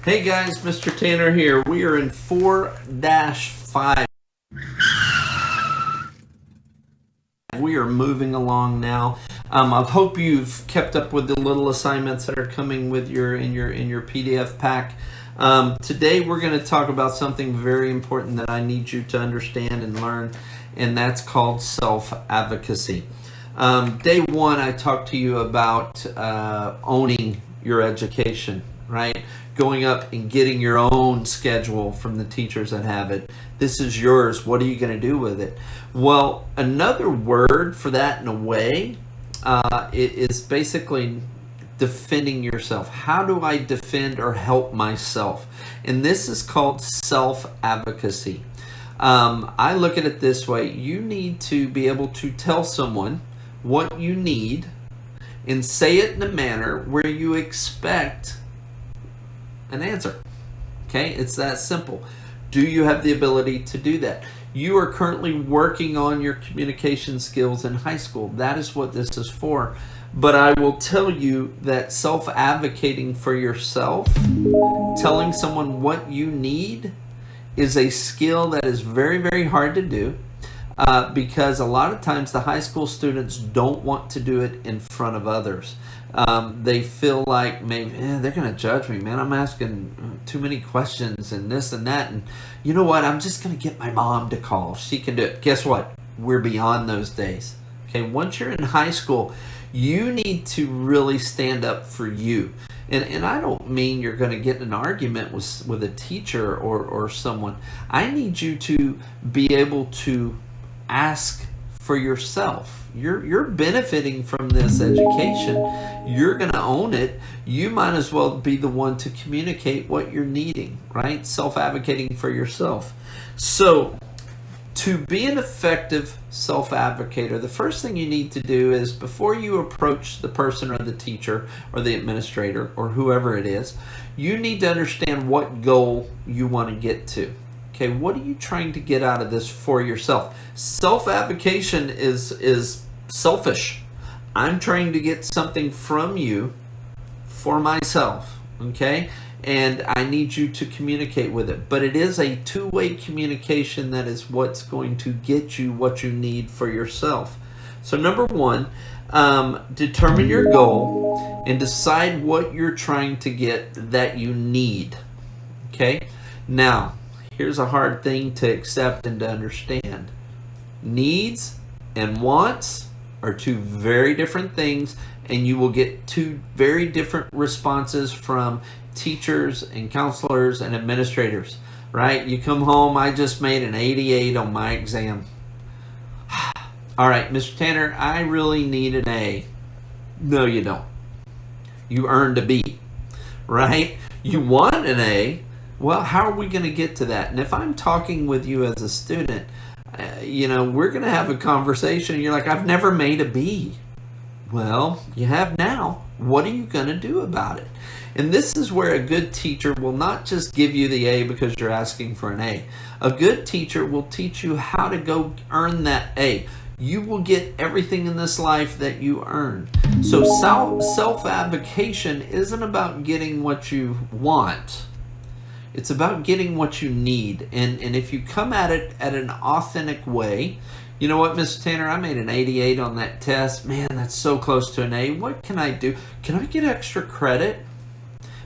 Hey guys, Mr. Tanner here. We are in 4-5. We are moving along now. I hope you've kept up with the little assignments that are coming with in your PDF pack. Today we're going to talk about something very important that I need you to understand and learn, and that's called self-advocacy. Day one, I talked to you about owning your education, right? Going up and getting your own schedule from the teachers that have it. This is yours. What are you going to do with it? Well, another word for that in a way is basically defending yourself. How do I defend or help myself? And this is called self-advocacy. I look at it this way. You need to be able to tell someone what you need and say it in a manner where you expect an answer. Okay, it's that simple. Do you have the ability to do that? You are currently working on your communication skills in high school. That is what this is for. But I will tell you that self-advocating for yourself, telling someone what you need, is a skill that is very, very hard to do because a lot of times the high school students don't want to do it in front of others. They feel like maybe they're going to judge me, man. I'm asking too many questions and this and that. And you know what? I'm just going to get my mom to call. She can do it. Guess what? We're beyond those days. Okay, once you're in high school, you need to really stand up for you. And I don't mean you're going to get in an argument with a teacher or someone. I need you to be able to ask for yourself. You're benefiting from this education. You're going to own it. You might as well be the one to communicate what you're needing, right? Self-advocating for yourself. So to be an effective self-advocator, the first thing you need to do is before you approach the person or the teacher or the administrator or whoever it is, you need to understand what goal you want to get to. Okay, what are you trying to get out of this for yourself? Self-advocation is selfish. I'm trying to get something from you for myself, okay? And I need you to communicate with it. But it is a two-way communication that is what's going to get you what you need for yourself. So number one, determine your goal and decide what you're trying to get that you need, okay? Now, here's a hard thing to accept and to understand. Needs and wants are two very different things, and you will get two very different responses from teachers and counselors and administrators, right? You come home, I just made an 88 on my exam. All right, Mr. Tanner, I really need an A. No, you don't. You earned a B, right? You want an A. Well, how are we going to get to that? And if I'm talking with you as a student, we're going to have a conversation. And you're like, I've never made a B. Well, you have now. What are you going to do about it? And this is where a good teacher will not just give you the A because you're asking for an A. A good teacher will teach you how to go earn that A. You will get everything in this life that you earn. So self-advocation isn't about getting what you want. It's about getting what you need. And if you come at it at an authentic way, you know what, Mr. Tanner, I made an 88 on that test. Man, that's so close to an A. What can I do? Can I get extra credit?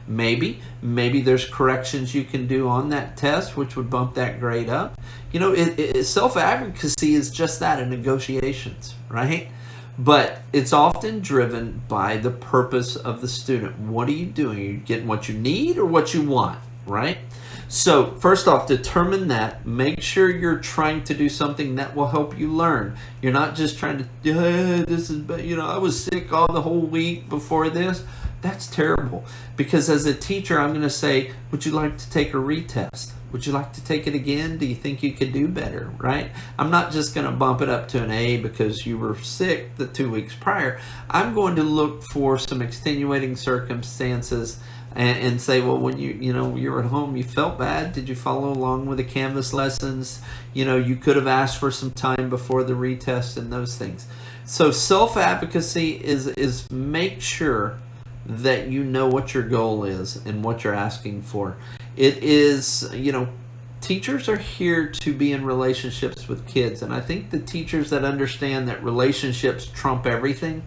Maybe there's corrections you can do on that test, which would bump that grade up. Self-advocacy is just that, in negotiations, right? But it's often driven by the purpose of the student. What are you doing? Are you getting what you need or what you want? Right? So first off, determine that. Make sure you're trying to do something that will help you learn. You're not just trying to, I was sick all the whole week before this. That's terrible. Because as a teacher, I'm going to say, would you like to take a retest? Would you like to take it again? Do you think you could do better? Right? I'm not just going to bump it up to an A because you were sick the 2 weeks prior. I'm going to look for some extenuating circumstances and say, well, when you were at home, you felt bad. Did you follow along with the Canvas lessons? You could have asked for some time before the retest and those things. So self-advocacy is make sure that you know what your goal is and what you're asking for. It is, teachers are here to be in relationships with kids, and I think the teachers that understand that relationships trump everything,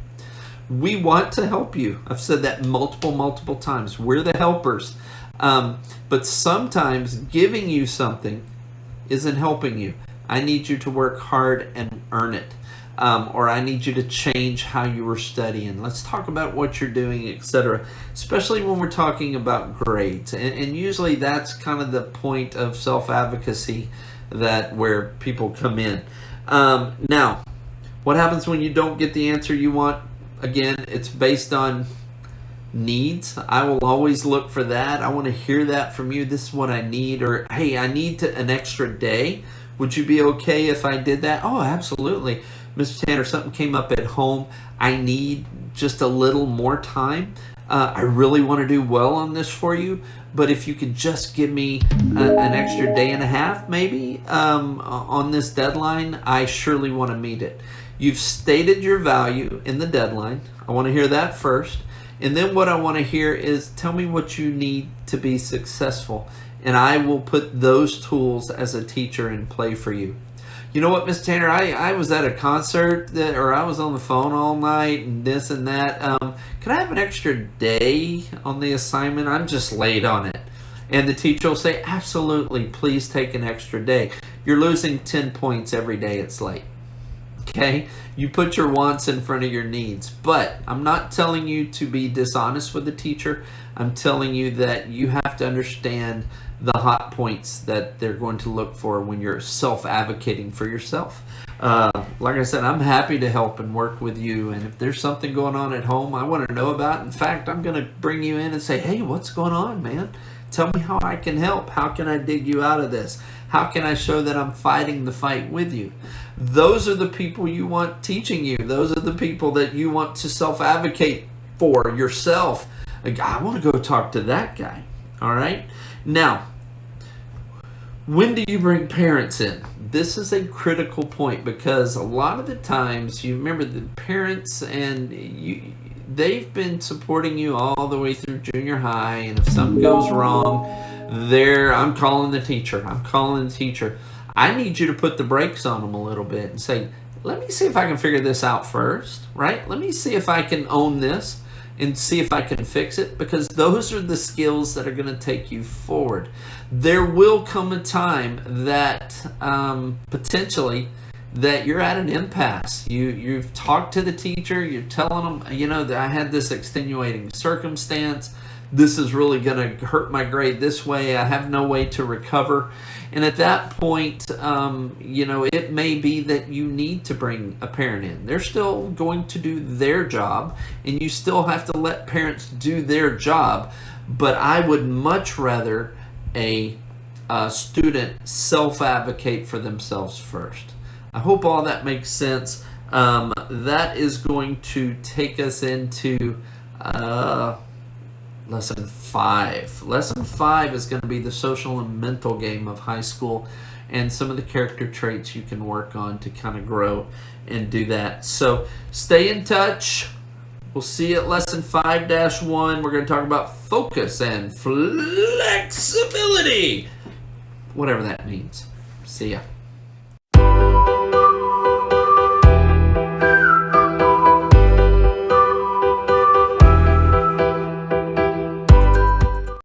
we want to help you. I've said that multiple times. We're the helpers. But sometimes giving you something isn't helping you. I need you to work hard and earn it. Or I need you to change how you were studying. Let's talk about what you're doing, etc. Especially when we're talking about grades. And usually that's kind of the point of self-advocacy where people come in. Now, what happens when you don't get the answer you want? Again, it's based on needs. I will always look for that. I want to hear that from you. This is what I need. Or, hey, I need an extra day. Would you be okay if I did that? Oh, absolutely. Mr. Tanner, something came up at home. I need just a little more time. I really want to do well on this for you, but if you could just give me an extra day and a half maybe on this deadline, I surely want to meet it. You've stated your value in the deadline. I want to hear that first. And then what I want to hear is tell me what you need to be successful. And I will put those tools as a teacher in play for you. You know what, Miss Tanner, I was at a concert or I was on the phone all night and this and that. Can I have an extra day on the assignment? I'm just late on it. And the teacher will say, absolutely, please take an extra day. You're losing 10 points every day it's late. Okay? You put your wants in front of your needs. But I'm not telling you to be dishonest with the teacher. I'm telling you that you have to understand the hot points that they're going to look for when you're self-advocating for yourself. Like I said, I'm happy to help and work with you. And if there's something going on at home I want to know about, in fact, I'm going to bring you in and say, hey, what's going on, man? Tell me how I can help. How can I dig you out of this? How can I show that I'm fighting the fight with you? Those are the people you want teaching you. Those are the people that you want to self-advocate for yourself. Like, I want to go talk to that guy. All right? Now, when do you bring parents in? This is a critical point because a lot of the times, you remember the parents and they've been supporting you all the way through junior high, and if something goes wrong, I'm calling the teacher. I'm calling the teacher. I need you to put the brakes on them a little bit and say, let me see if I can figure this out first, right? Let me see if I can own this and see if I can fix it, because those are the skills that are going to take you forward. There will come a time that potentially that you're at an impasse. You've talked to the teacher, you're telling them, that I had this extenuating circumstance. This is really going to hurt my grade this way. I have no way to recover. And at that point, it may be that you need to bring a parent in. They're still going to do their job, and you still have to let parents do their job. But I would much rather a student self-advocate for themselves first. I hope all that makes sense. That is going to take us into Lesson 5. Lesson 5 is going to be the social and mental game of high school and some of the character traits you can work on to kind of grow and do that. So stay in touch. We'll see you at Lesson 5-1. We're going to talk about focus and flexibility, whatever that means. See ya.